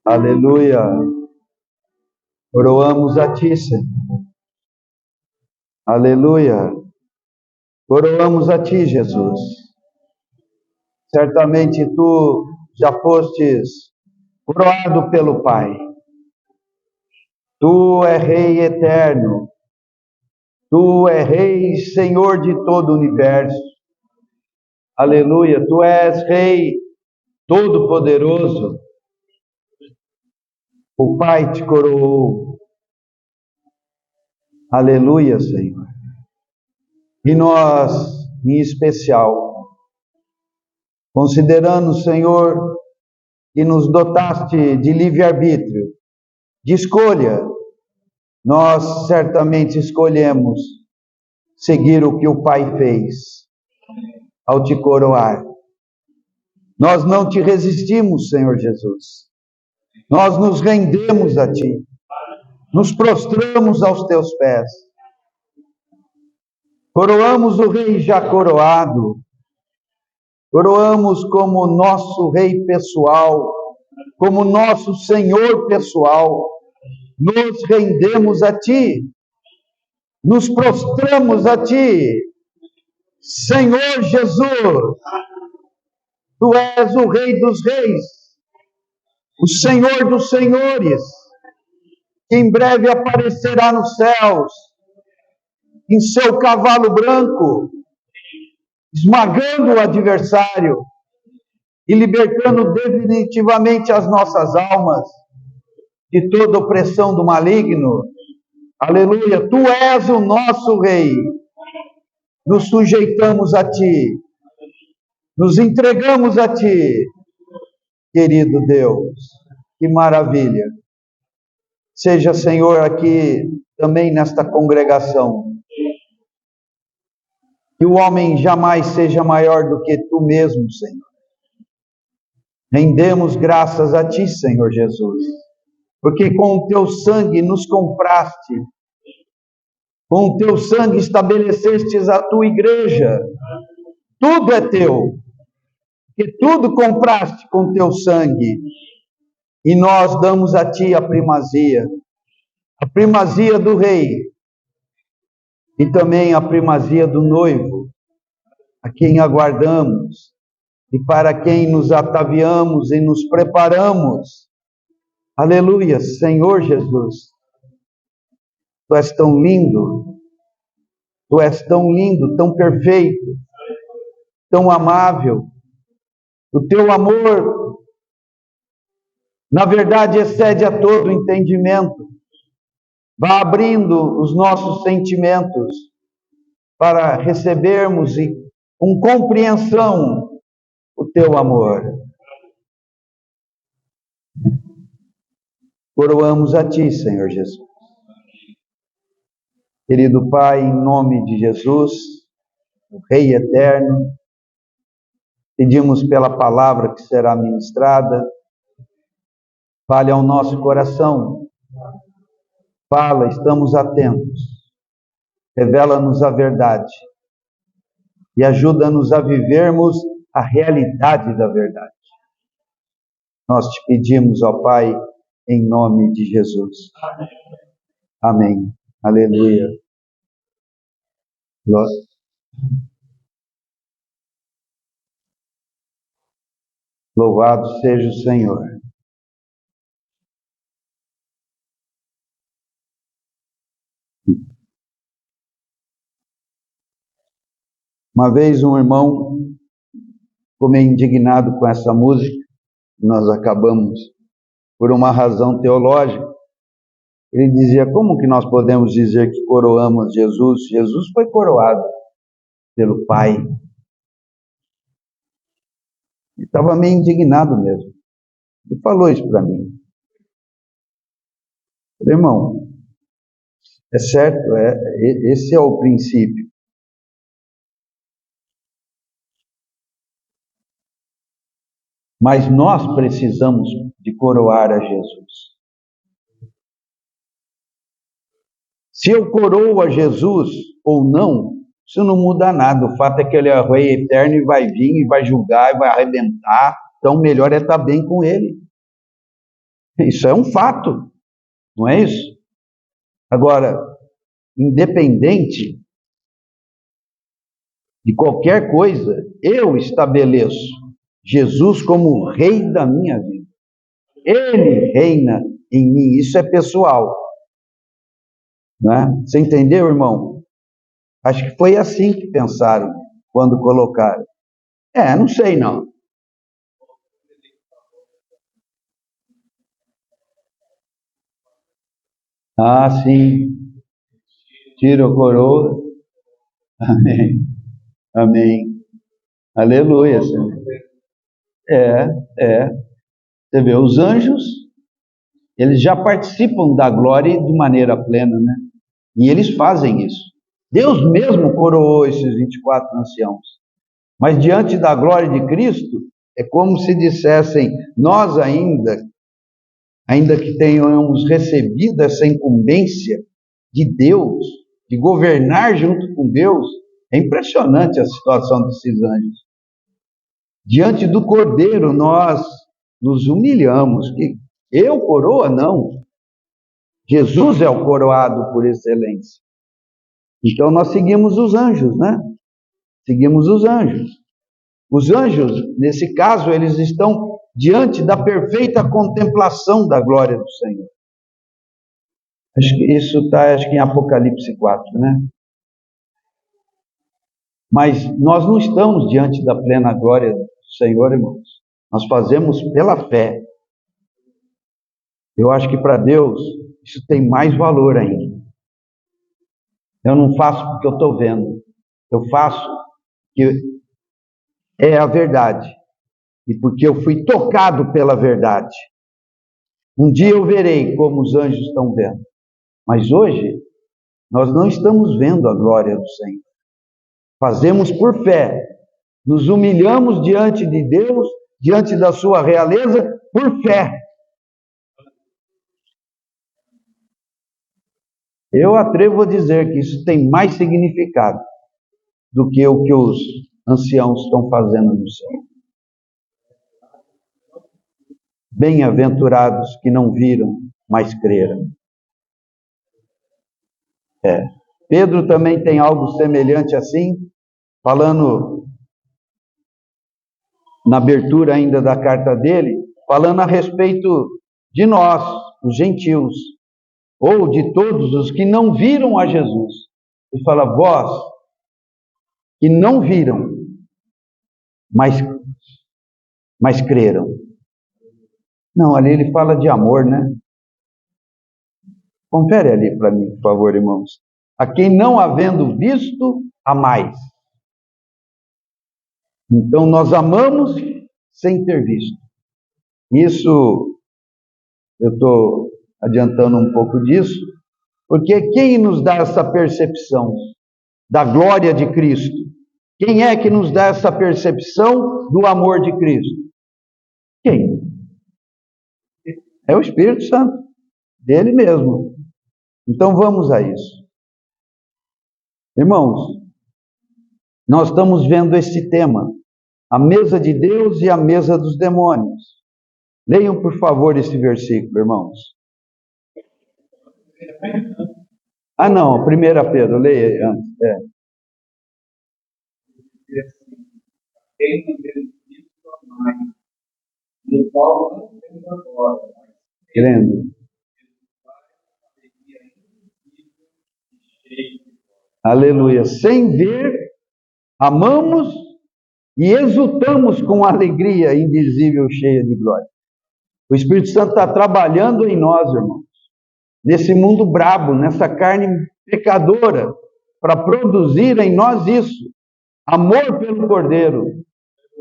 Aleluia. Coroamos a Ti, Senhor. Aleluia. Coroamos a Ti, Jesus. Certamente Tu já fostes coroado pelo Pai. Tu é Rei eterno. Tu é Rei e Senhor de todo o universo. Aleluia. Tu és Rei todo-poderoso. O Pai te coroou. Aleluia, Senhor. E nós, em especial, considerando, Senhor, que nos dotaste de livre-arbítrio, de escolha, nós certamente escolhemos seguir o que o Pai fez ao te coroar. Nós não te resistimos, Senhor Jesus. Nós nos rendemos a Ti. Nos prostramos aos Teus pés. Coroamos o Rei já coroado. Coroamos como nosso Rei pessoal, como nosso Senhor pessoal. Nos rendemos a Ti. Nos prostramos a Ti. Senhor Jesus, Tu és o Rei dos Reis, o Senhor dos Senhores, que em breve aparecerá nos céus, em seu cavalo branco, esmagando o adversário e libertando definitivamente as nossas almas de toda opressão do maligno. Aleluia, Tu és o nosso Rei. Nos sujeitamos a Ti, nos entregamos a Ti, querido Deus. Que maravilha. Seja, Senhor, aqui também nesta congregação. Que o homem jamais seja maior do que Tu mesmo, Senhor. Rendemos graças a Ti, Senhor Jesus, porque com o Teu sangue nos compraste, com o Teu sangue estabelecestes a Tua igreja. Tudo é Teu, que tudo compraste com Teu sangue, e nós damos a Ti a primazia do Rei, e também a primazia do noivo, a quem aguardamos, e para quem nos ataviamos e nos preparamos. Aleluia, Senhor Jesus, Tu és tão lindo, Tu és tão lindo, tão perfeito, tão amável. O Teu amor, na verdade, excede a todo entendimento. Vá abrindo os nossos sentimentos para recebermos com compreensão o Teu amor. Coroamos a Ti, Senhor Jesus. Querido Pai, em nome de Jesus, o Rei eterno, pedimos pela palavra que será ministrada, fale ao nosso coração. Fala, estamos atentos. Revela-nos a verdade e ajuda-nos a vivermos a realidade da verdade. Nós te pedimos, ó Pai, em nome de Jesus. Amém. Aleluia. Glória. Louvado seja o Senhor. Uma vez um irmão ficou meio indignado com essa música, nós acabamos por uma razão teológica. Ele dizia, como que nós podemos dizer que coroamos Jesus? Jesus foi coroado pelo Pai. Ele estava meio indignado mesmo. Ele falou isso para mim. Eu falei, irmão, é certo, esse é o princípio. Mas nós precisamos de coroar a Jesus. Se eu coroo a Jesus ou não, isso não muda nada. O fato é que Ele é o Rei eterno e vai vir, e vai julgar, e vai arrebentar. Então, melhor é estar bem com Ele. Isso é um fato, não é isso? Agora, independente de qualquer coisa, eu estabeleço Jesus como rei da minha vida. Ele reina em mim, isso é pessoal. Não é? Você entendeu, irmão? Acho que foi assim que pensaram quando colocaram. Não sei não. Ah, sim. Tira a coroa. Amém. Amém. Aleluia, Senhor. É, é. Você vê, os anjos, eles já participam da glória de maneira plena, né? E eles fazem isso. Deus mesmo coroou esses 24 anciãos. Mas diante da glória de Cristo, é como se dissessem, nós ainda que tenhamos recebido essa incumbência de Deus, de governar junto com Deus, é impressionante a situação desses anjos. Diante do Cordeiro, nós nos humilhamos. Eu, coroa, não. Jesus é o coroado por excelência. Então nós seguimos os anjos, né? Seguimos os anjos. Os anjos, nesse caso, eles estão diante da perfeita contemplação da glória do Senhor. Acho que isso está, em Apocalipse 4, né? Mas nós não estamos diante da plena glória do Senhor, irmãos. Nós fazemos pela fé. Eu acho que para Deus isso tem mais valor ainda. Eu não faço porque eu estou vendo. Eu faço porque é a verdade. E porque eu fui tocado pela verdade. Um dia eu verei como os anjos estão vendo. Mas hoje, nós não estamos vendo a glória do Senhor. Fazemos por fé. Nos humilhamos diante de Deus, diante da sua realeza, por fé. Eu atrevo a dizer que isso tem mais significado do que o que os anciãos estão fazendo no céu. Bem-aventurados que não viram, mas creram. Pedro também tem algo semelhante assim, falando na abertura ainda da carta dele, falando a respeito de nós, os gentios, ou de todos os que não viram a Jesus. Ele fala, vós que não viram, mas creram. Não, ali ele fala de amor, né? Confere ali para mim, por favor, irmãos. A quem não havendo visto, amais. Então nós amamos sem ter visto. Isso, eu estou adiantando um pouco disso, porque quem nos dá essa percepção da glória de Cristo? Quem é que nos dá essa percepção do amor de Cristo? Quem? É o Espírito Santo, dele mesmo. Então vamos a isso. Irmãos, nós estamos vendo esse tema, a mesa de Deus e a mesa dos demônios. Leiam, por favor, esse versículo, irmãos. Ah, não, 1 Pedro, leia antes. Crendo. Aleluia. Sem ver, amamos e exultamos com alegria indizível, cheia de glória. O Espírito Santo está trabalhando em nós, irmãos, nesse mundo brabo, nessa carne pecadora, para produzir em nós isso. Amor pelo Cordeiro.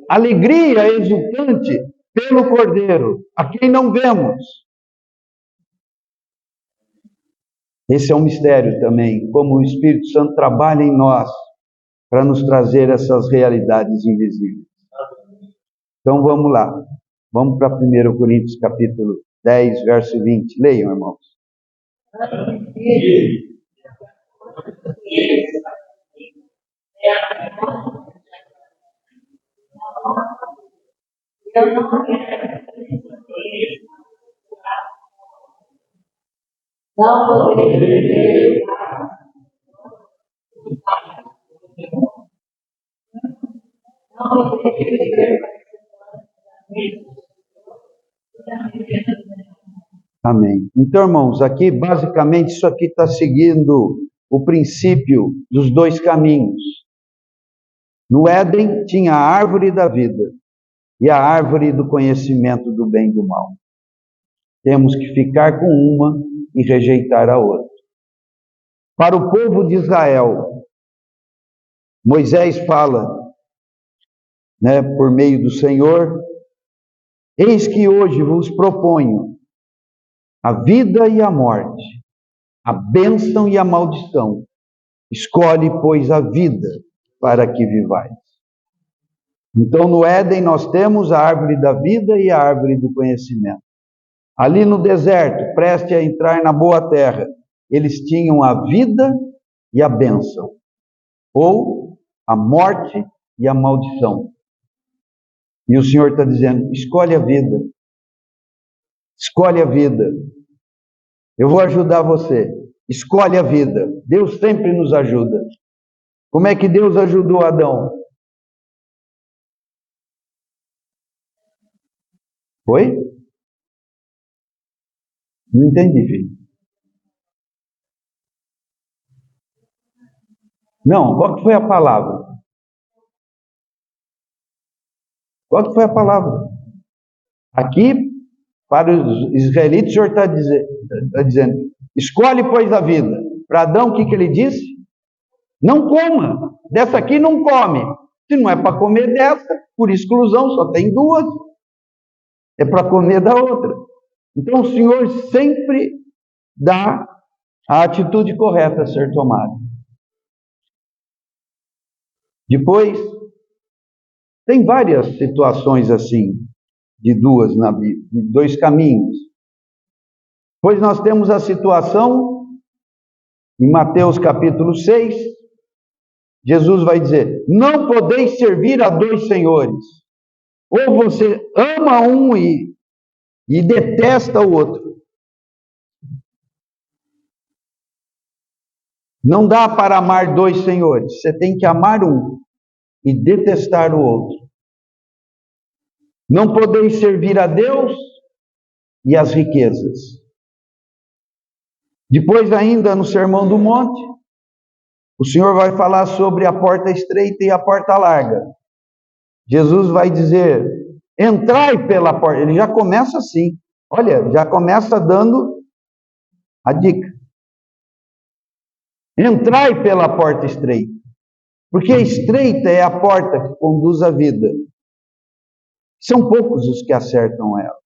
Alegria exultante pelo Cordeiro, a quem não vemos. Esse é um mistério também, como o Espírito Santo trabalha em nós para nos trazer essas realidades invisíveis. Então vamos lá. Vamos para 1 Coríntios capítulo 10, verso 20. Leiam, irmãos. Não podeis viver. Não podeis viver. Amém. Então, irmãos, aqui basicamente isso aqui está seguindo o princípio dos dois caminhos. No Éden tinha a árvore da vida e a árvore do conhecimento do bem e do mal. Temos que ficar com uma e rejeitar a outra. Para o povo de Israel, Moisés fala, por meio do Senhor: eis que hoje vos proponho a vida e a morte, a bênção e a maldição. Escolhe, pois, a vida para que vivais. Então, no Éden, nós temos a árvore da vida e a árvore do conhecimento. Ali no deserto, preste a entrar na boa terra, eles tinham a vida e a bênção, ou a morte e a maldição. E o Senhor está dizendo: escolhe a vida. Escolhe a vida. Eu vou ajudar você. Escolhe a vida. Deus sempre nos ajuda. Como é que Deus ajudou Adão? Foi? Não entendi, filho. Não, qual que foi a palavra? Qual que foi a palavra? Aqui, para os israelitas, o Senhor está dizendo: escolhe, pois, a vida. Para Adão, o que ele disse? Não coma. Dessa aqui não come. Se não é para comer dessa, por exclusão, só tem duas. É para comer da outra. Então o Senhor sempre dá a atitude correta a ser tomada. Depois, tem várias situações assim, de duas na Bíblia, de dois caminhos. Pois nós temos a situação, em Mateus capítulo 6, Jesus vai dizer: não podeis servir a dois senhores. Ou você ama um e detesta o outro. Não dá para amar dois senhores. Você tem que amar um e detestar o outro. Não podeis servir a Deus e as riquezas. Depois, ainda no Sermão do Monte, o Senhor vai falar sobre a porta estreita e a porta larga. Jesus vai dizer: entrai pela porta. Ele já começa assim. Olha, já começa dando a dica. Entrai pela porta estreita. Porque estreita é a porta que conduz à vida. São poucos os que acertam ela.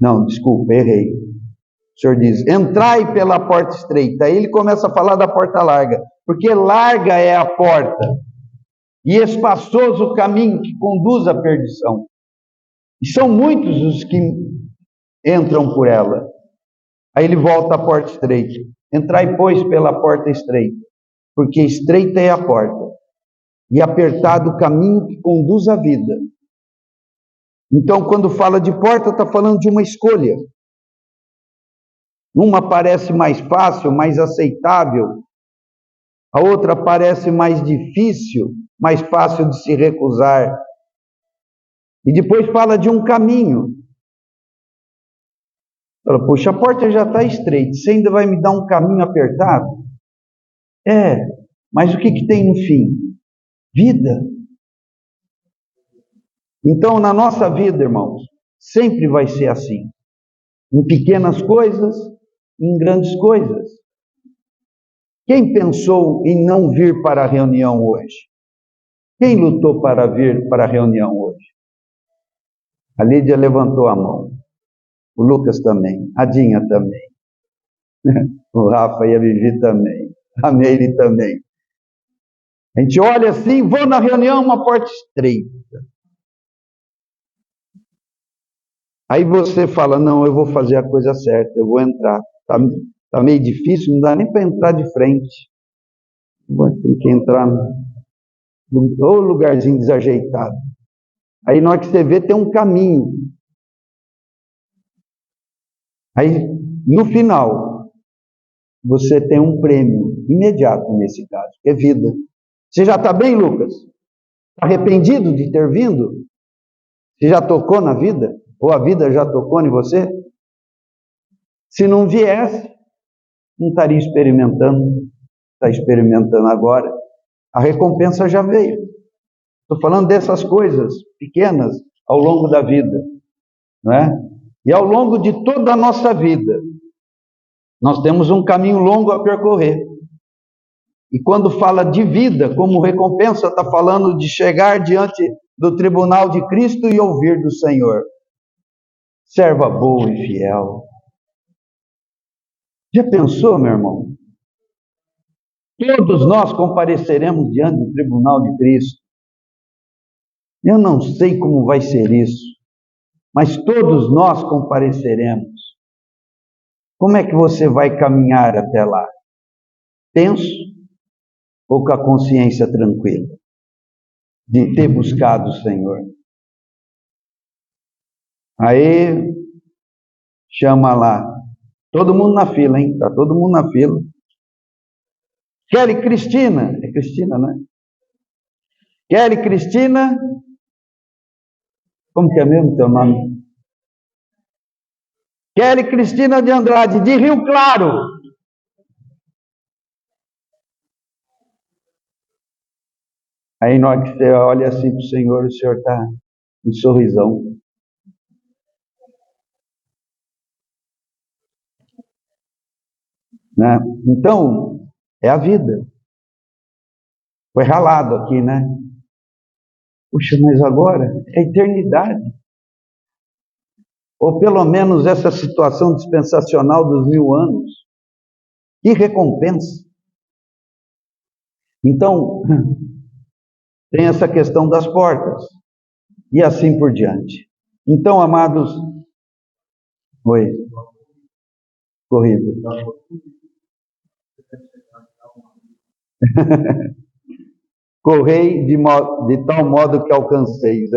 Não, desculpa, errei. O Senhor diz: entrai pela porta estreita. Aí ele começa a falar da porta larga. Porque larga é a porta e espaçoso o caminho que conduz à perdição. E são muitos os que entram por ela. Aí ele volta à porta estreita. Entrai, pois, pela porta estreita, porque estreita é a porta, e apertado o caminho que conduz à vida. Então, quando fala de porta, está falando de uma escolha. Uma parece mais fácil, mais aceitável. A outra parece mais difícil, mais fácil de se recusar. E depois fala de um caminho. Fala: puxa, a porta já está estreita, você ainda vai me dar um caminho apertado? Mas o que tem no fim? Vida. Então, na nossa vida, irmãos, sempre vai ser assim. Em pequenas coisas, em grandes coisas. Quem pensou em não vir para a reunião hoje? Quem lutou para vir para a reunião hoje? A Lídia levantou a mão. O Lucas também. A Dinha também. O Rafa e a Vivi também. A Meire também. A gente olha assim: vou na reunião, uma porta estreita. Aí você fala: não, eu vou fazer a coisa certa, eu vou entrar. Tá meio difícil, não dá nem para entrar de frente. Tem que entrar num lugarzinho desajeitado. Aí na hora que você vê, tem um caminho. Aí no final, você tem um prêmio imediato nesse caso, que é vida. Você já está bem, Lucas? Está arrependido de ter vindo? Você já tocou na vida? Ou a vida já tocou em você? Se não viesse, não estaria experimentando. Está experimentando agora. A recompensa já veio. Estou falando dessas coisas pequenas ao longo da vida, não é? E ao longo de toda a nossa vida, nós temos um caminho longo a percorrer. E quando fala de vida como recompensa, está falando de chegar diante do tribunal de Cristo e ouvir do Senhor: serva boa e fiel. Já pensou, meu irmão? Todos nós compareceremos diante do tribunal de Cristo. Eu não sei como vai ser isso, mas todos nós compareceremos. Como é que você vai caminhar até lá? Tenso ou com a consciência tranquila de ter buscado o Senhor? Aí, chama lá, todo mundo na fila, hein? Está todo mundo na fila. Kelly Cristina, é Cristina, né? Kelly Cristina, como que é mesmo teu nome? Kelly Cristina de Andrade, de Rio Claro. Aí na hora que você olha assim para o Senhor está um sorrisão. Né? Então, é a vida. Foi ralado aqui, né? Puxa, mas agora é a eternidade. Ou pelo menos essa situação dispensacional dos 1000 anos. Que recompensa. Então, tem essa questão das portas. E assim por diante. Então, amados... Oi. Corrida. Correi de tal modo que alcanceis.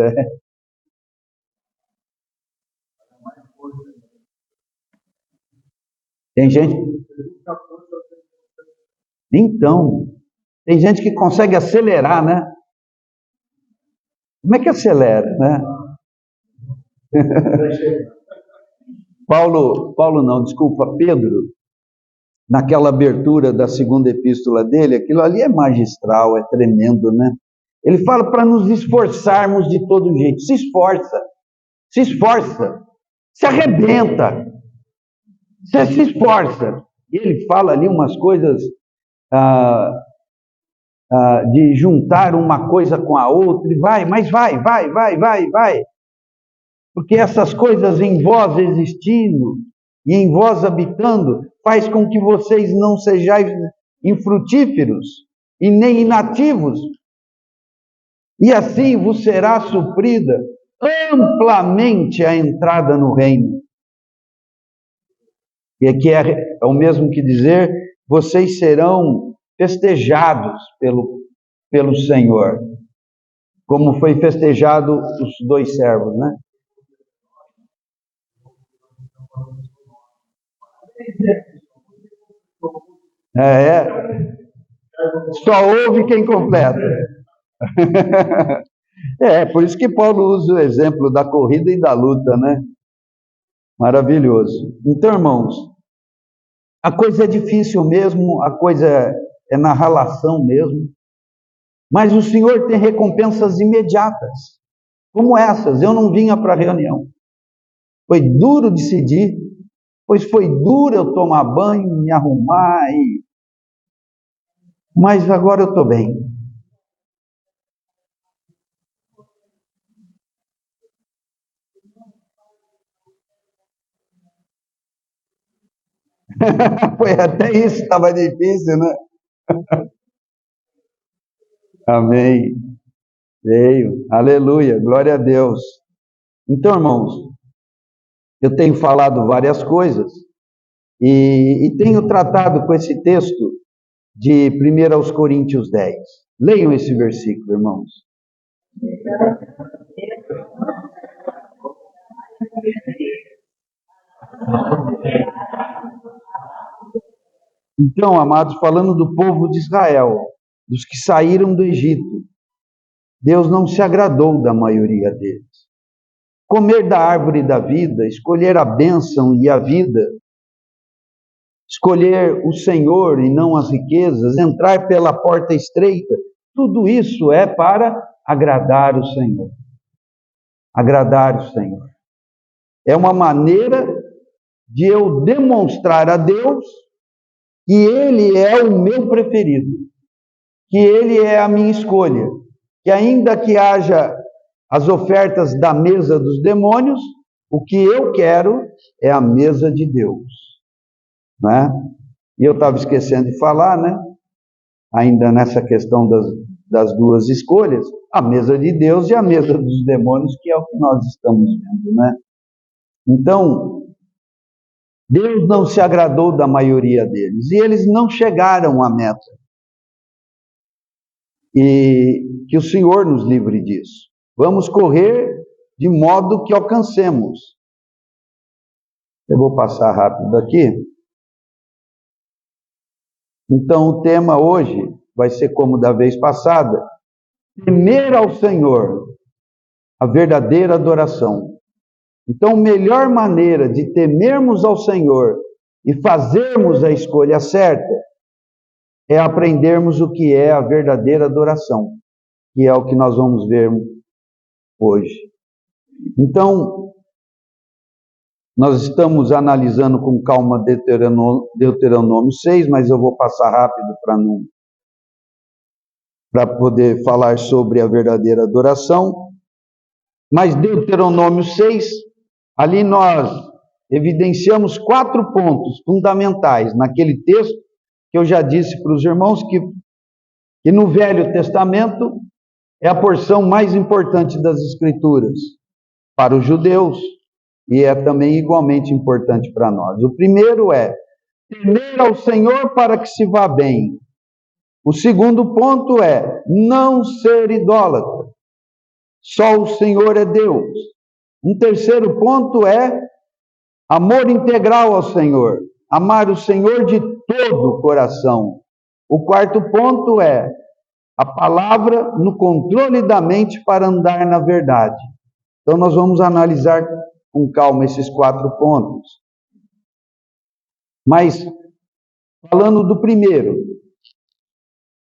Tem gente... Então, tem gente que consegue acelerar, né? Como é que acelera, né? Pedro, naquela abertura da segunda epístola dele, aquilo ali é magistral, é tremendo, né? Ele fala para nos esforçarmos de todo jeito. Se esforça, se arrebenta, você se esforça. E ele fala ali umas coisas de juntar uma coisa com a outra, e vai. Porque essas coisas em vós existindo e em vós habitando, faz com que vocês não sejais infrutíferos e nem inativos. E assim vos será suprida amplamente a entrada no reino. E aqui é o mesmo que dizer, vocês serão festejados pelo Senhor, como foi festejado os 2 servos, né? Só ouve quem completa. Por isso que Paulo usa o exemplo da corrida e da luta, né? Maravilhoso. Então, irmãos, a coisa é difícil mesmo, a coisa é na relação mesmo, mas o Senhor tem recompensas imediatas, como essas. Eu não vinha para a reunião. Foi duro decidir, pois foi duro eu tomar banho, me arrumar, mas agora eu estou bem. Foi até isso que estava difícil, né? Amém. Veio. Aleluia. Glória a Deus. Então, irmãos, eu tenho falado várias coisas e tenho tratado com esse texto de 1 Coríntios 10. Leiam esse versículo, irmãos. Então, amados, falando do povo de Israel, dos que saíram do Egito, Deus não se agradou da maioria deles. Comer da árvore da vida, escolher a bênção e a vida, escolher o Senhor e não as riquezas, entrar pela porta estreita, tudo isso é para agradar o Senhor. Agradar o Senhor. É uma maneira de eu demonstrar a Deus que Ele é o meu preferido, que Ele é a minha escolha, que ainda que haja as ofertas da mesa dos demônios, o que eu quero é a mesa de Deus, né? E eu estava esquecendo de falar, né? Ainda nessa questão das duas escolhas, a mesa de Deus e a mesa dos demônios, que é o que nós estamos vendo, né? Então, Deus não se agradou da maioria deles, e eles não chegaram à meta. E que o Senhor nos livre disso. Vamos correr de modo que alcancemos. Eu vou passar rápido aqui. Então, o tema hoje vai ser como da vez passada: temer ao Senhor, a verdadeira adoração. Então, a melhor maneira de temermos ao Senhor e fazermos a escolha certa é aprendermos o que é a verdadeira adoração, que é o que nós vamos ver hoje. Então, nós estamos analisando com calma Deuteronômio 6, mas eu vou passar rápido para poder falar sobre a verdadeira adoração. Mas Deuteronômio 6, ali nós evidenciamos 4 pontos fundamentais naquele texto que eu já disse para os irmãos que no Velho Testamento é a porção mais importante das Escrituras para os judeus e é também igualmente importante para nós. O primeiro é temer ao Senhor para que se vá bem. O segundo ponto é não ser idólatra. Só o Senhor é Deus. Um terceiro ponto é amor integral ao Senhor. Amar o Senhor de todo o coração. O quarto ponto é a palavra no controle da mente para andar na verdade. Então nós vamos analisar com calma esses 4 pontos. Mas, falando do primeiro,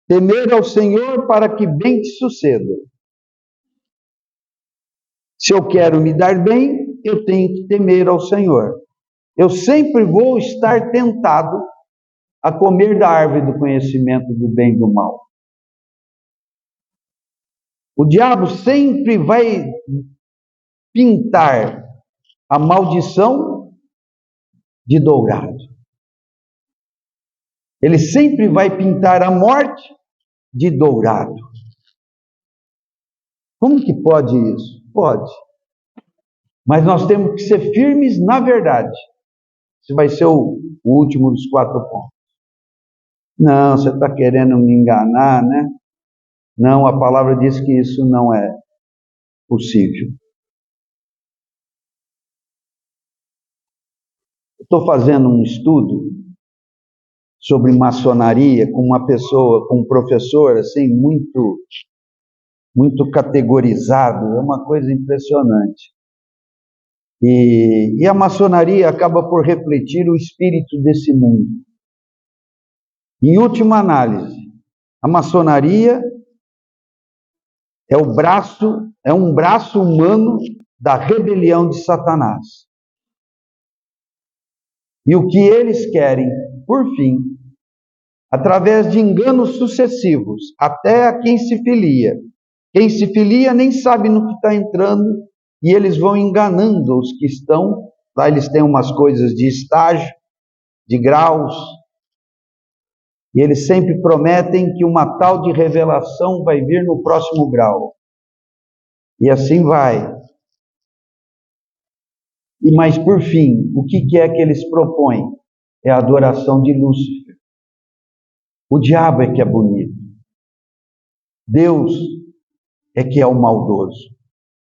temer ao Senhor para que bem te suceda. Se eu quero me dar bem, eu tenho que temer ao Senhor. Eu sempre vou estar tentado a comer da árvore do conhecimento do bem e do mal. O diabo sempre vai pintar a maldição de dourado. Ele sempre vai pintar a morte de dourado. Como que pode isso? Pode. Mas nós temos que ser firmes na verdade. Esse vai ser o último dos 4 pontos. Não, você está querendo me enganar, né? Não, a palavra diz que isso não é possível. Estou fazendo um estudo sobre maçonaria com uma pessoa, com um professor, assim, muito categorizado, é uma coisa impressionante. E a maçonaria acaba por refletir o espírito desse mundo. Em última análise, a maçonaria é um braço humano da rebelião de Satanás. E o que eles querem, por fim, através de enganos sucessivos, até a quem se filia. Quem se filia nem sabe no que está entrando, e eles vão enganando os que estão. Lá eles têm umas coisas de estágio, de graus, e eles sempre prometem que uma tal de revelação vai vir no próximo grau. E assim vai. Mas por fim, o que é que eles propõem? É a adoração de Lúcifer. O diabo é que é bonito. Deus é que é o maldoso.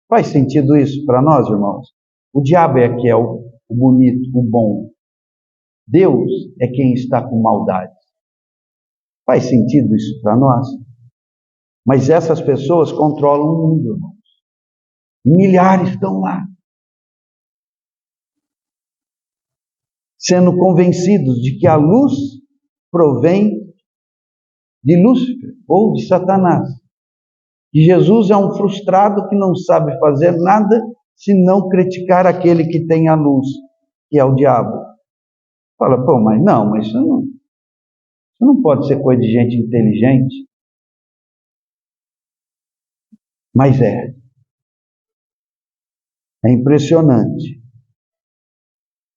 Faz sentido isso para nós, irmãos? O diabo é que é o o bonito, o bom. Deus é quem está com maldade. Faz sentido isso para nós? Mas essas pessoas controlam o mundo, irmãos. Milhares estão lá, sendo convencidos de que a luz provém de Lúcifer ou de Satanás. Que Jesus é um frustrado que não sabe fazer nada senão criticar aquele que tem a luz, que é o diabo. Fala, pô, mas isso não pode ser coisa de gente inteligente. Mas é impressionante.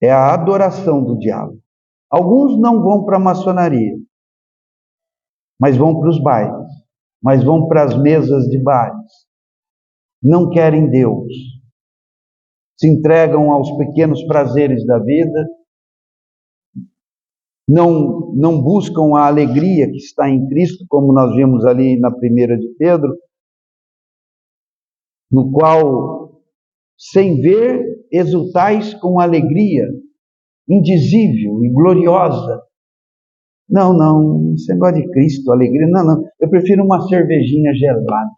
É a adoração do diabo. Alguns não vão para a maçonaria, mas vão para os bailes, mas vão para as mesas de bares. Não querem Deus. Se entregam aos pequenos prazeres da vida. Não buscam a alegria que está em Cristo, como nós vimos ali na 1 de Pedro, no qual, sem ver, exultais com alegria indizível e gloriosa. Não, esse negócio de Cristo, alegria, não. Eu prefiro uma cervejinha gelada.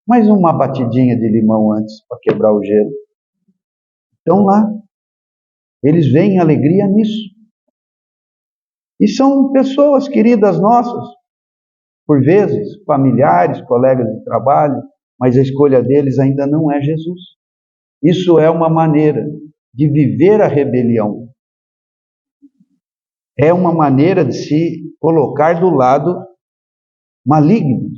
Mais uma batidinha de limão antes, para quebrar o gelo. Então lá, eles veem alegria nisso. E são pessoas queridas nossas, por vezes, familiares, colegas de trabalho, mas a escolha deles ainda não é Jesus. Isso é uma maneira de viver a rebelião. É uma maneira de se colocar do lado maligno.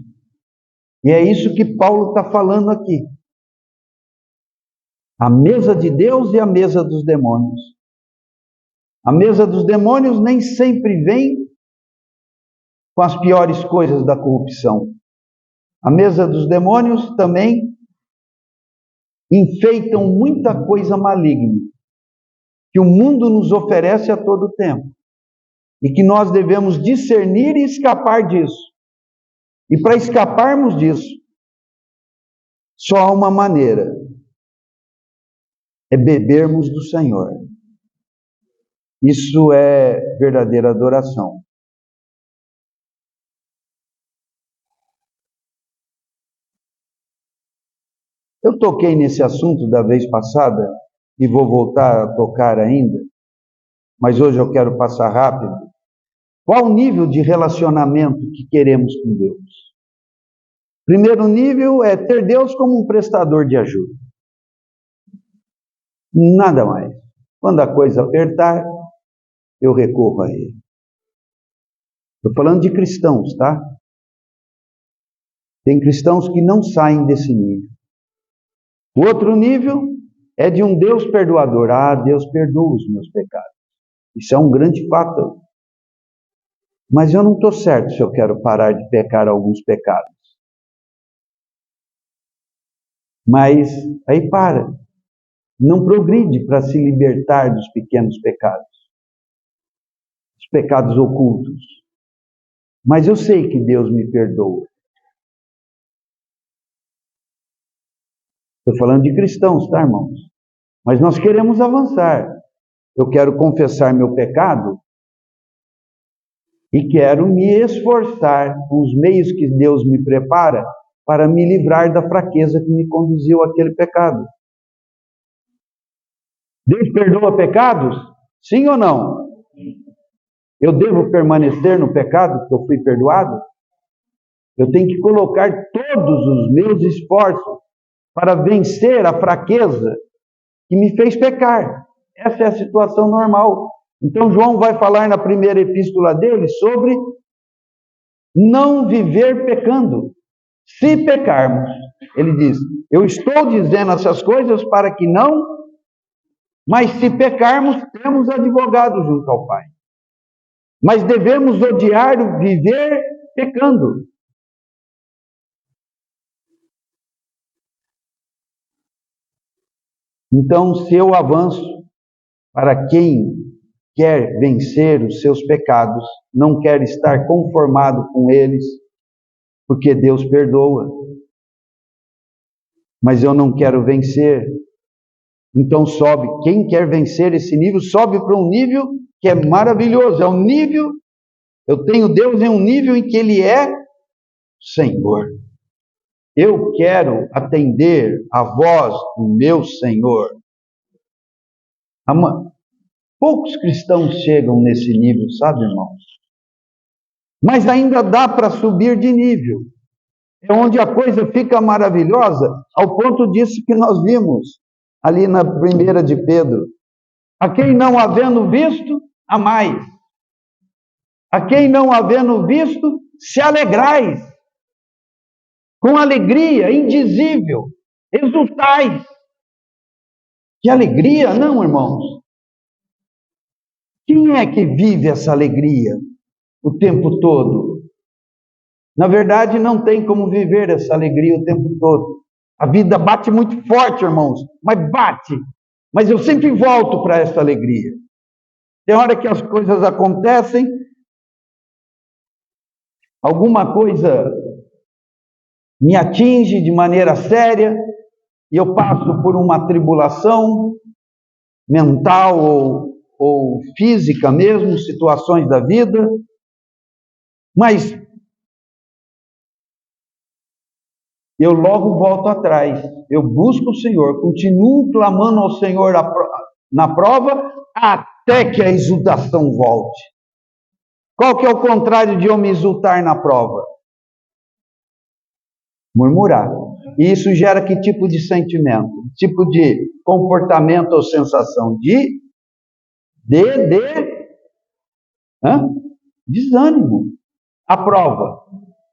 E é isso que Paulo está falando aqui. A mesa de Deus e a mesa dos demônios. A mesa dos demônios nem sempre vem com as piores coisas da corrupção. A mesa dos demônios também enfeitam muita coisa maligna que o mundo nos oferece a todo tempo e que nós devemos discernir e escapar disso. E para escaparmos disso, só há uma maneira: é bebermos do Senhor. Isso é verdadeira adoração. Eu toquei nesse assunto da vez passada e vou voltar a tocar ainda, mas hoje eu quero passar rápido. Qual o nível de relacionamento que queremos com Deus? Primeiro nível é ter Deus como um prestador de ajuda. Nada mais. Quando a coisa apertar, eu recorro a Ele. Estou falando de cristãos, tá? Tem cristãos que não saem desse nível. O outro nível é de um Deus perdoador. Ah, Deus perdoa os meus pecados. Isso é um grande fato. Mas eu não estou certo se eu quero parar de pecar alguns pecados. Mas aí para. Não progride para se libertar dos pequenos pecados. Os pecados ocultos. Mas eu sei que Deus me perdoa. Estou falando de cristãos, tá, irmãos? Mas nós queremos avançar. Eu quero confessar meu pecado e quero me esforçar com os meios que Deus me prepara para me livrar da fraqueza que me conduziu àquele pecado. Deus perdoa pecados? Sim ou não? Eu devo permanecer no pecado que eu fui perdoado? Eu tenho que colocar todos os meus esforços para vencer a fraqueza que me fez pecar. Essa é a situação normal. Então João vai falar na primeira epístola dele sobre não viver pecando. Se pecarmos, ele diz, eu estou dizendo essas coisas para que não, mas se pecarmos, temos advogado junto ao Pai. Mas devemos odiar o viver pecando. Então, se eu avanço para quem quer vencer os seus pecados, não quer estar conformado com eles, porque Deus perdoa. Mas eu não quero vencer, Então sobe. Quem quer vencer esse nível, sobe para um nível que é maravilhoso. É um nível, eu tenho Deus em um nível em que Ele é Senhor. Eu quero atender a voz do meu Senhor. Poucos cristãos chegam nesse nível, sabe, irmãos? Mas ainda dá para subir de nível. É onde a coisa fica maravilhosa, ao ponto disso que nós vimos ali na 1 de Pedro. A quem não havendo visto, amais. A quem não havendo visto, se alegrais. Com alegria indizível, exultais. Que alegria, não, irmãos? Quem é que vive essa alegria o tempo todo? Na verdade, não tem como viver essa alegria o tempo todo. A vida bate muito forte, irmãos, mas bate. Mas eu sempre volto para essa alegria. Tem hora que as coisas acontecem, alguma coisa me atinge de maneira séria, e eu passo por uma tribulação mental ou física mesmo, situações da vida, mas eu logo volto atrás, eu busco o Senhor, continuo clamando ao Senhor na prova, até que a exultação volte. Qual que é o contrário de eu me exultar na prova? Murmurar. E isso gera que tipo de sentimento? Tipo de comportamento ou sensação? Desânimo. A prova.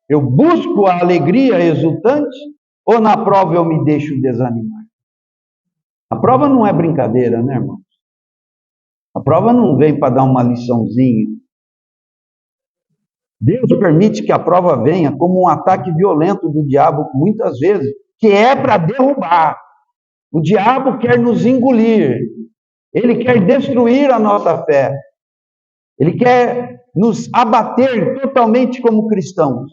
Eu busco a alegria exultante ou na prova eu me deixo desanimar? A prova não é brincadeira, né, irmãos? A prova não vem para dar uma liçãozinha. Deus permite que a prova venha como um ataque violento do diabo, muitas vezes, que é para derrubar. O diabo quer nos engolir. Ele quer destruir a nossa fé. Ele quer nos abater totalmente como cristãos.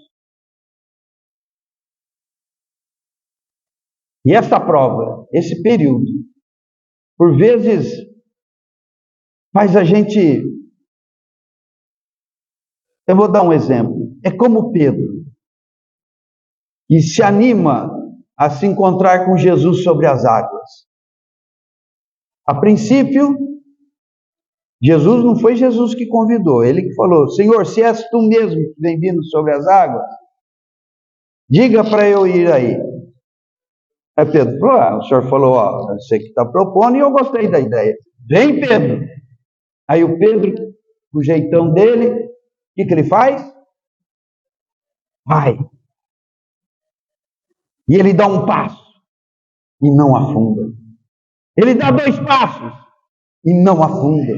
E essa prova, esse período, por vezes, faz a gente... Eu vou dar um exemplo. É como Pedro, que se anima a se encontrar com Jesus sobre as águas. A princípio, Jesus não foi Jesus que convidou, ele que falou: Senhor, se és tu mesmo que vem vindo sobre as águas, diga para eu ir aí. Aí Pedro falou: o senhor falou, você que está propondo, e eu gostei da ideia. Vem, Pedro. Aí o Pedro, o jeitão dele, o que ele faz? Vai. E ele dá um passo e não afunda. Ele dá 2 passos e não afunda.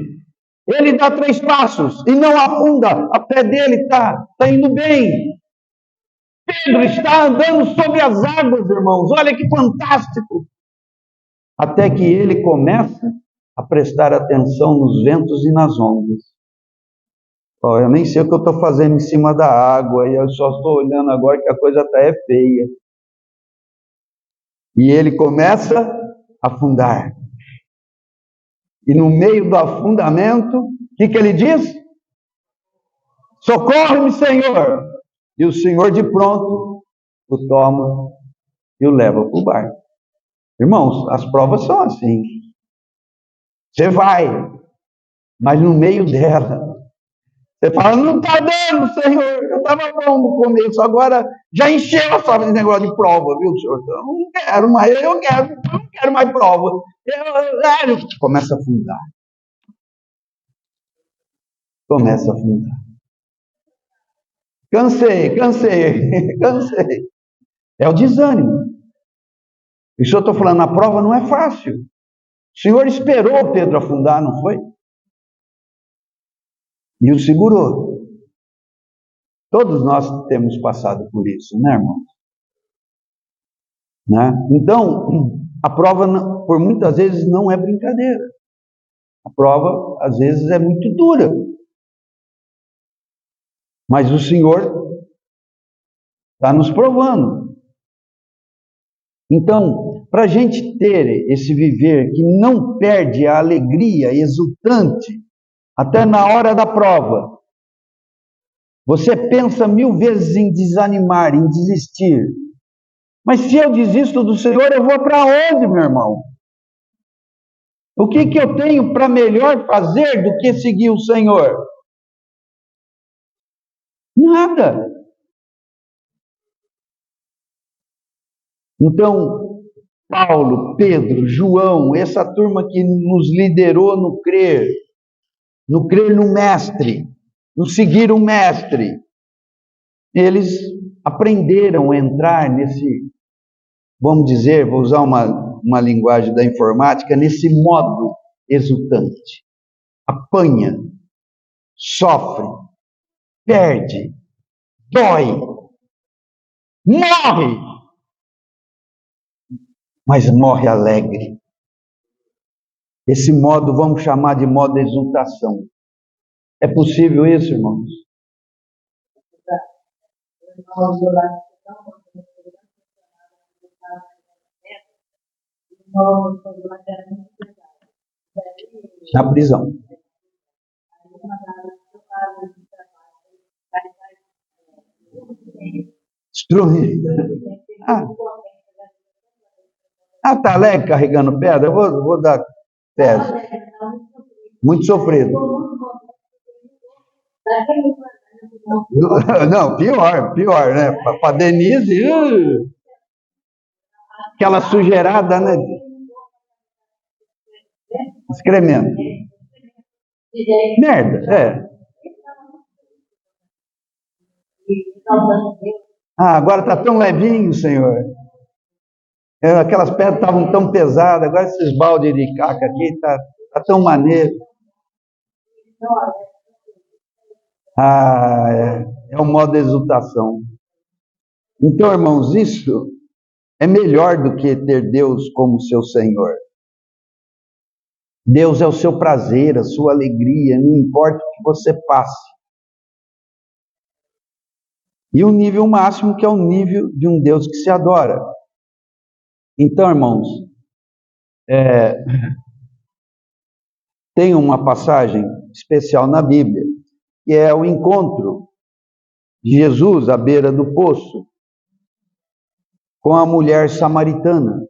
Ele dá 3 passos e não afunda. A fé dele está indo bem. Pedro está andando sobre as águas, irmãos. Olha que fantástico. Até que ele começa a prestar atenção nos ventos e nas ondas. Eu nem sei o que eu estou fazendo em cima da água, e eu só estou olhando agora que a coisa está feia. E ele começa a afundar. E no meio do afundamento, o que ele diz? Socorre-me, Senhor! E o Senhor de pronto o toma e o leva para o barco. Irmãos, as provas são assim. Você vai, mas no meio dela, você fala: não está dando, Senhor, eu estava bom no começo, agora já encheu a sua negócio de prova, viu, Senhor? Eu não quero mais, eu não quero mais prova. Começa a afundar. Começa a afundar. Cansei. É o desânimo. Isso eu estou falando, a prova não é fácil. O Senhor esperou Pedro afundar, não foi? E o segurou. Todos nós temos passado por isso, né, irmãos? Né? Então, a prova, por muitas vezes, não é brincadeira. A prova, às vezes, é muito dura. Mas o Senhor está nos provando. Então, para a gente ter esse viver que não perde a alegria exultante até na hora da prova. Você pensa 1000 vezes em desanimar, em desistir. Mas se eu desisto do Senhor, eu vou para onde, meu irmão? O que eu tenho para melhor fazer do que seguir o Senhor? Nada. Então, Paulo, Pedro, João, essa turma que nos liderou no crer no Mestre, no seguir o Mestre, eles aprenderam a entrar nesse, vamos dizer, vou usar uma linguagem da informática, nesse modo exultante. Apanha, sofre, perde, dói, morre, mas morre alegre. Esse modo vamos chamar de modo exultação. É possível isso, irmãos? Na prisão. Destruir. Tá alegre carregando pedra? Eu vou dar tese. Muito sofrido. Não, pior, né? Para Denise, aquela sujeirada, né? Excremento. Merda, agora está tão levinho, Senhor. Aquelas pedras estavam tão pesadas, agora esses baldes de caca aqui está tão maneiro. É um modo de exultação. Então, irmãos, isso é melhor do que ter Deus como seu Senhor. Deus é o seu prazer, a sua alegria, não importa o que você passe. E o nível máximo, que é o nível de um Deus que se adora. Então, irmãos, tem uma passagem especial na Bíblia, que é o encontro de Jesus à beira do poço com a mulher samaritana.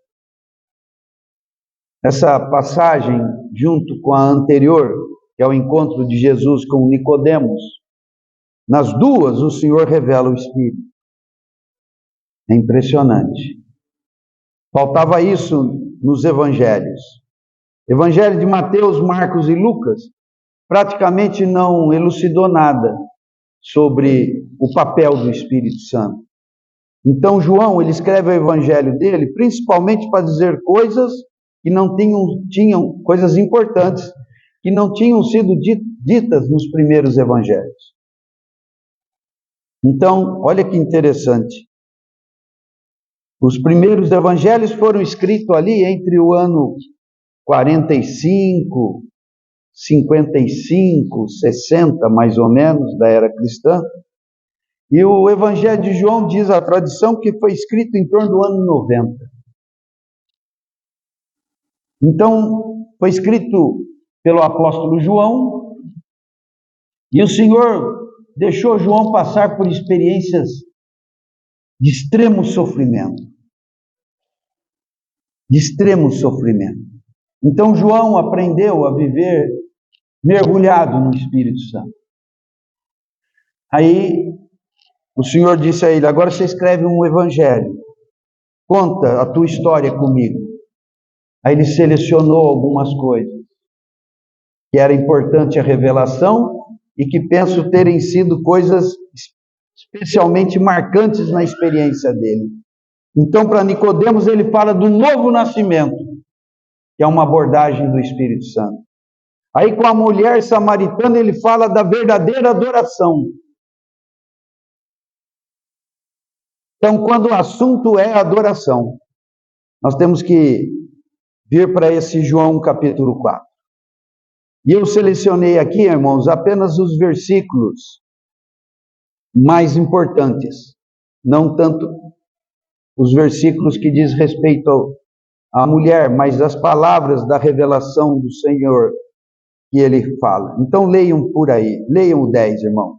Essa passagem, junto com a anterior, que é o encontro de Jesus com Nicodemos, nas duas o Senhor revela o Espírito. É impressionante. Faltava isso nos evangelhos. Evangelho de Mateus, Marcos e Lucas praticamente não elucidou nada sobre o papel do Espírito Santo. Então João, ele escreve o evangelho dele principalmente para dizer coisas que não tinham coisas importantes que não tinham sido ditas nos primeiros evangelhos. Então, olha que interessante. Os primeiros evangelhos foram escritos ali entre o ano 45, 55, 60, mais ou menos, da era cristã. E o Evangelho de João diz a tradição que foi escrito em torno do ano 90. Então, foi escrito pelo apóstolo João, e o Senhor deixou João passar por experiências de extremo sofrimento. De extremo sofrimento. Então João aprendeu a viver mergulhado no Espírito Santo. Aí o Senhor disse a ele: agora você escreve um evangelho, conta a tua história comigo. Aí ele selecionou algumas coisas que era importante a revelação e que penso terem sido coisas especialmente marcantes na experiência dele. Então, para Nicodemos, ele fala do novo nascimento, que é uma abordagem do Espírito Santo. Aí, com a mulher samaritana, ele fala da verdadeira adoração. Então, quando o assunto é adoração, nós temos que vir para esse João capítulo 4. E eu selecionei aqui, irmãos, apenas os versículos mais importantes, não tanto os versículos que diz respeito a mulher, mas as palavras da revelação do Senhor que ele fala. Então leiam por aí, leiam o 10, irmãos.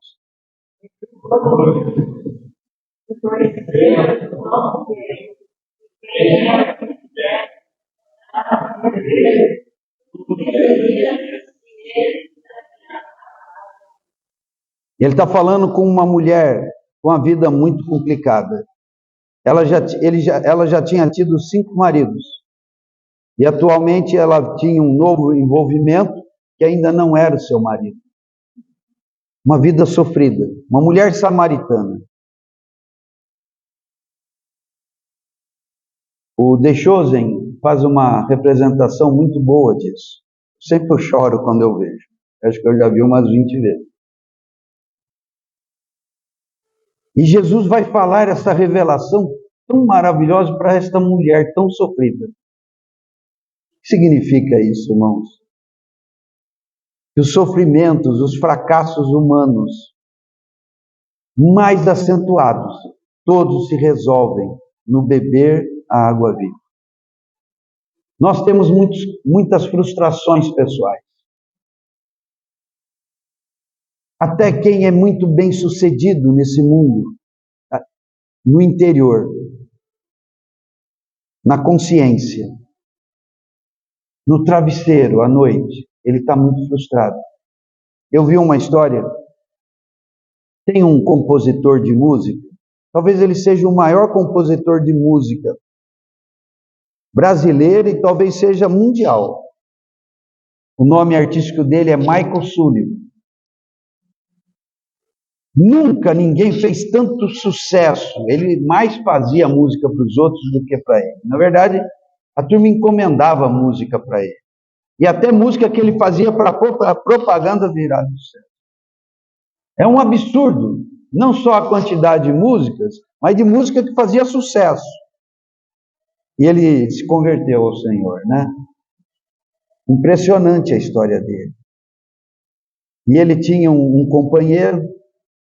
Ele está falando com uma mulher com a vida muito complicada. Ela já tinha tido 5 maridos. E atualmente ela tinha um novo envolvimento que ainda não era o seu marido. Uma vida sofrida. Uma mulher samaritana. O De Chosen faz uma representação muito boa disso. Sempre eu choro quando eu vejo. Acho que eu já vi umas 20 vezes. E Jesus vai falar essa revelação tão maravilhosa para esta mulher tão sofrida. O que significa isso, irmãos? Que os sofrimentos, os fracassos humanos mais acentuados, todos se resolvem no beber a água viva. Nós temos muitas frustrações pessoais. Até quem é muito bem sucedido nesse mundo, no interior, na consciência, no travesseiro à noite, ele está muito frustrado. Eu vi uma história, tem um compositor de música, talvez ele seja o maior compositor de música brasileiro e talvez seja mundial. O nome artístico dele é Michael Sullivan. Nunca ninguém fez tanto sucesso. Ele mais fazia música para os outros do que para ele. Na verdade, a turma encomendava música para ele. E até música que ele fazia para a propaganda virada do céu. É um absurdo. Não só a quantidade de músicas, mas de música que fazia sucesso. E ele se converteu ao Senhor, né? Impressionante a história dele. E ele tinha um companheiro,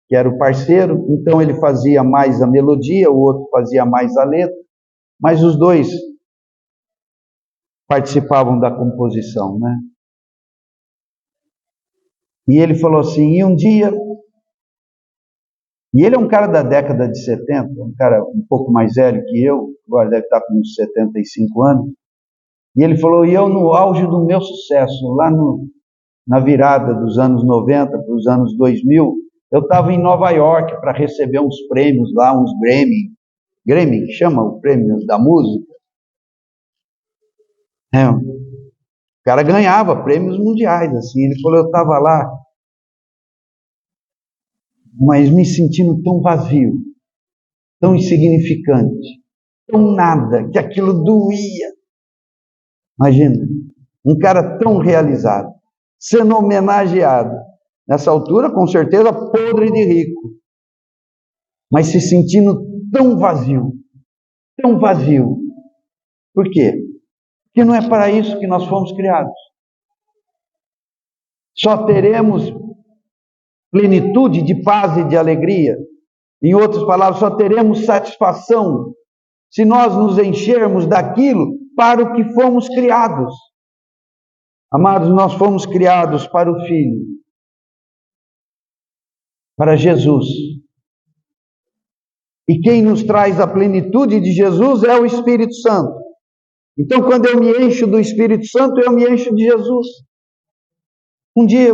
que era o parceiro, então ele fazia mais a melodia, o outro fazia mais a letra, mas os dois participavam da composição, né? E ele falou assim, e um dia... E ele é um cara da década de 70, um cara um pouco mais velho que eu, agora deve estar com uns 75 anos, e ele falou, e eu no auge do meu sucesso, lá na virada dos anos 90 para os anos 2000, eu estava em Nova York para receber uns prêmios lá, uns Grammy, que chama o prêmio da música. O cara ganhava prêmios mundiais, assim. Ele falou, eu estava lá, mas me sentindo tão vazio, tão insignificante, tão nada, que aquilo doía. Imagina, um cara tão realizado, sendo homenageado. Nessa altura, com certeza, podre de rico. Mas se sentindo tão vazio. Tão vazio. Por quê? Porque não é para isso que nós fomos criados. Só teremos plenitude de paz e de alegria. Em outras palavras, só teremos satisfação se nós nos enchermos daquilo para o que fomos criados. Amados, nós fomos criados para o Filho. Para Jesus. E quem nos traz a plenitude de Jesus é o Espírito Santo. Então, quando eu me encho do Espírito Santo, eu me encho de Jesus. Um dia,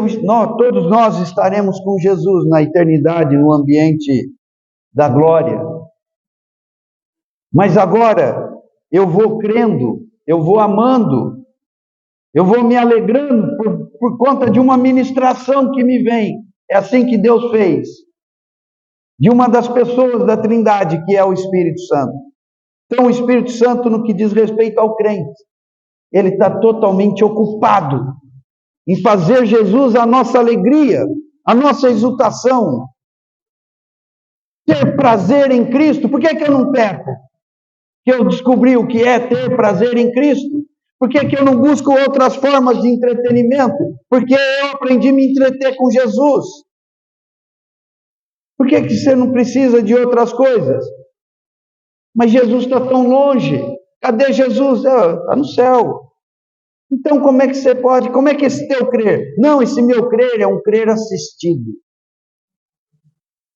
todos nós estaremos com Jesus na eternidade, no ambiente da glória. Mas agora, eu vou crendo, eu vou amando, eu vou me alegrando por conta de uma ministração que me vem. É assim que Deus fez. De uma das pessoas da Trindade, que é o Espírito Santo. Então, o Espírito Santo, no que diz respeito ao crente, ele está totalmente ocupado em fazer Jesus a nossa alegria, a nossa exultação. Ter prazer em Cristo. Por que eu não peco? Que eu descobri o que é ter prazer em Cristo. Por que eu não busco outras formas de entretenimento? Porque eu aprendi a me entreter com Jesus. Por que você não precisa de outras coisas? Mas Jesus está tão longe. Cadê Jesus? Está no céu. Então como é que você pode? Como é que esse teu crer? Não, esse meu crer é um crer assistido.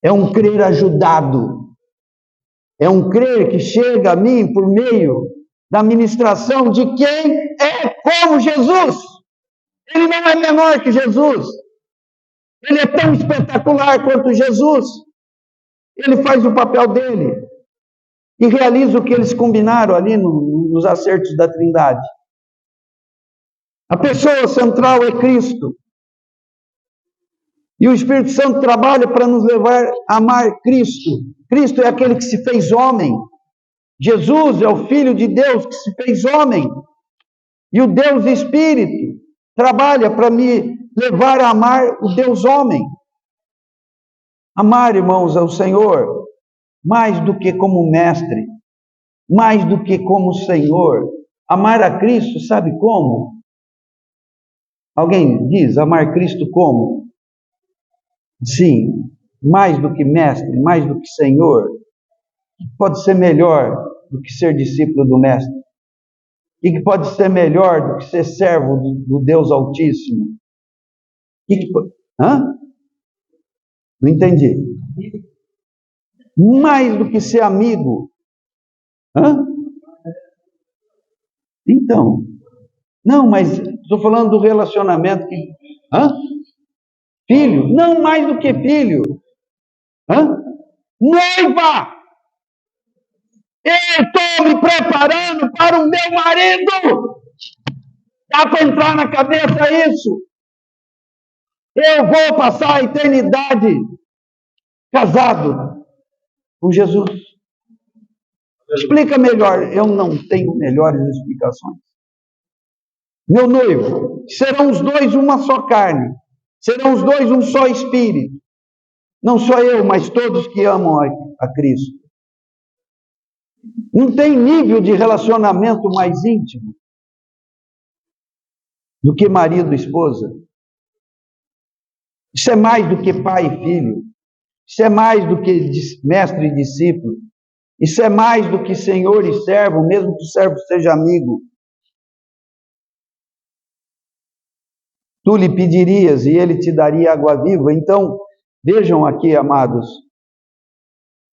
É um crer ajudado. É um crer que chega a mim por meio da ministração de quem é como Jesus. Ele não é menor que Jesus. Ele é tão espetacular quanto Jesus. Ele faz o papel dele e realiza o que eles combinaram ali nos acertos da Trindade. A pessoa central é Cristo. E o Espírito Santo trabalha para nos levar a amar Cristo. Cristo é aquele que se fez homem. Jesus é o Filho de Deus que se fez homem. E o Deus Espírito trabalha para me levar a amar o Deus homem. Amar, irmãos, ao Senhor, mais do que como mestre, mais do que como Senhor. Amar a Cristo, sabe como? Alguém diz, amar Cristo como? Sim, mais do que mestre, mais do que Senhor. Pode ser melhor do que ser discípulo do mestre? E que pode ser melhor do que ser servo do Deus Altíssimo? Hã? Não entendi. Mais do que ser amigo. Hã? Então, não, mas estou falando do relacionamento. Hã? Filho? Não, mais do que filho. Hã? Noiva! Eu estou me preparando para o meu marido. Dá para entrar na cabeça isso? Eu vou passar a eternidade casado com Jesus. Explica melhor. Eu não tenho melhores explicações. Meu noivo, serão os dois uma só carne. Serão os dois um só espírito. Não só eu, mas todos que amam a Cristo. Não tem nível de relacionamento mais íntimo do que marido e esposa. Isso é mais do que pai e filho. Isso é mais do que mestre e discípulo. Isso é mais do que senhor e servo, mesmo que o servo seja amigo. Tu lhe pedirias e ele te daria água viva. Então, vejam aqui, amados,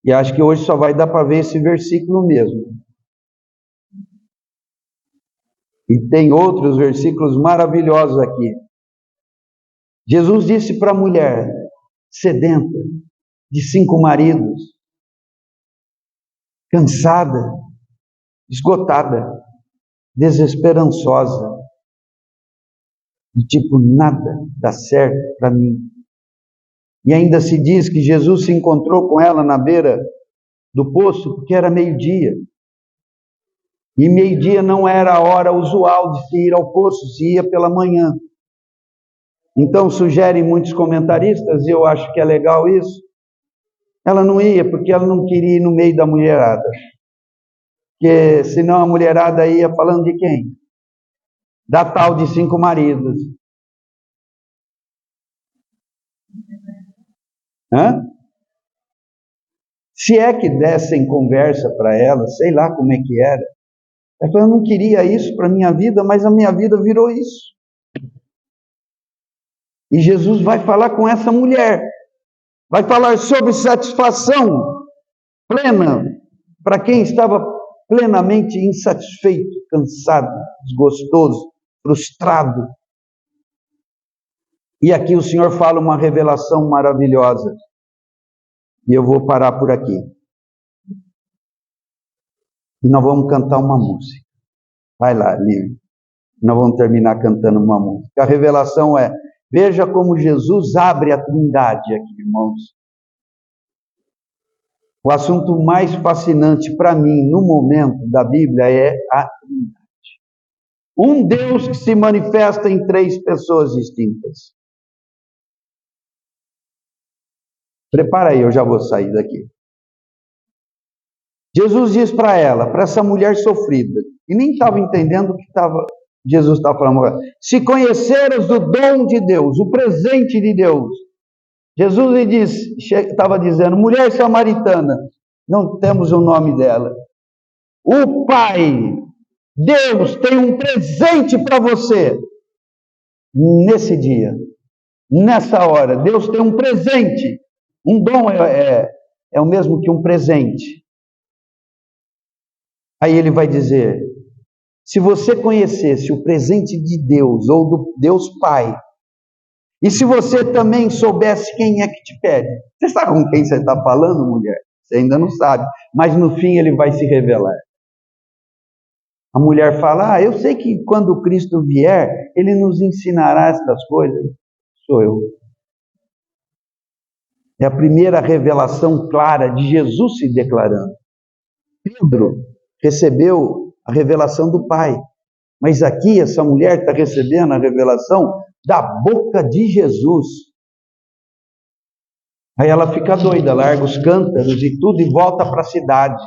e acho que hoje só vai dar para ver esse versículo mesmo. E tem outros versículos maravilhosos aqui. Jesus disse para a mulher sedenta, de 5 maridos, cansada, esgotada, desesperançosa, do tipo, nada dá certo para mim. E ainda se diz que Jesus se encontrou com ela na beira do poço, porque era meio-dia. E meio-dia não era a hora usual de se ir ao poço, se ia pela manhã. Então, sugerem muitos comentaristas, e eu acho que é legal isso, ela não ia porque ela não queria ir no meio da mulherada. Porque senão a mulherada ia falando de quem? Da tal de 5 maridos. Hã? Se é que dessem conversa para ela, sei lá como é que era. Ela falou, eu não queria isso para a minha vida, mas a minha vida virou isso. E Jesus vai falar com essa mulher. Vai falar sobre satisfação plena para quem estava plenamente insatisfeito, cansado, desgostoso, frustrado. E aqui o Senhor fala uma revelação maravilhosa. E eu vou parar por aqui. E nós vamos cantar uma música. Vai lá, Lívia. Nós vamos terminar cantando uma música. A revelação é, veja como Jesus abre a Trindade aqui, irmãos. O assunto mais fascinante para mim, no momento da Bíblia, é a Trindade. Um Deus que se manifesta em 3 pessoas distintas. Prepara aí, eu já vou sair daqui. Jesus diz para ela, para essa mulher sofrida, e nem estava entendendo o que Jesus estava falando. Se conheceras o dom de Deus, o presente de Deus. Jesus lhe estava dizendo, mulher samaritana, não temos o nome dela. O Pai, Deus, tem um presente para você nesse dia, nessa hora. Deus tem um presente. Um dom é o mesmo que um presente. Aí ele vai dizer: se você conhecesse o presente de Deus, ou do Deus Pai, e se você também soubesse quem é que te pede. Você sabe com quem você está falando, mulher? Você ainda não sabe, mas no fim ele vai se revelar. A mulher fala: eu sei que quando Cristo vier, ele nos ensinará estas coisas. Sou eu. É a primeira revelação clara de Jesus se declarando. Pedro recebeu a revelação do Pai, mas aqui essa mulher está recebendo a revelação da boca de Jesus. Aí ela fica doida, larga os cântaros e tudo e volta para a cidade.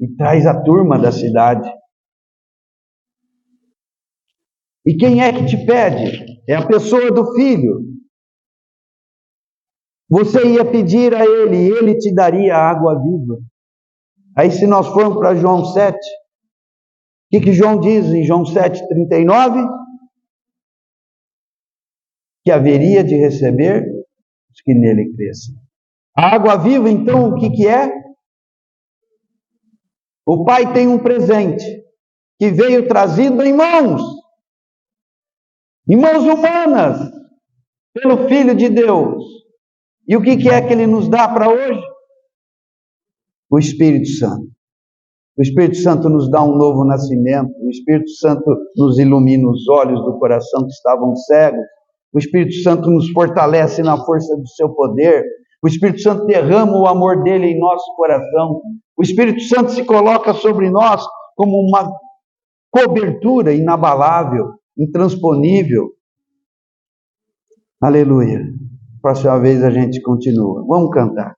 E traz a turma da cidade. E quem é que te pede? É a pessoa do filho. Você ia pedir a ele e ele te daria a água viva. Aí se nós formos para João 7, o que João diz em João 7,39? Que haveria de receber os que nele crescem. A água viva, então, o que é? O Pai tem um presente que veio trazido em mãos humanas, pelo Filho de Deus. E o que é que ele nos dá para hoje? O Espírito Santo. O Espírito Santo nos dá um novo nascimento. O Espírito Santo nos ilumina os olhos do coração que estavam cegos. O Espírito Santo nos fortalece na força do seu poder. O Espírito Santo derrama o amor dele em nosso coração. O Espírito Santo se coloca sobre nós como uma cobertura inabalável, intransponível. Aleluia. Próxima vez a gente continua. Vamos cantar.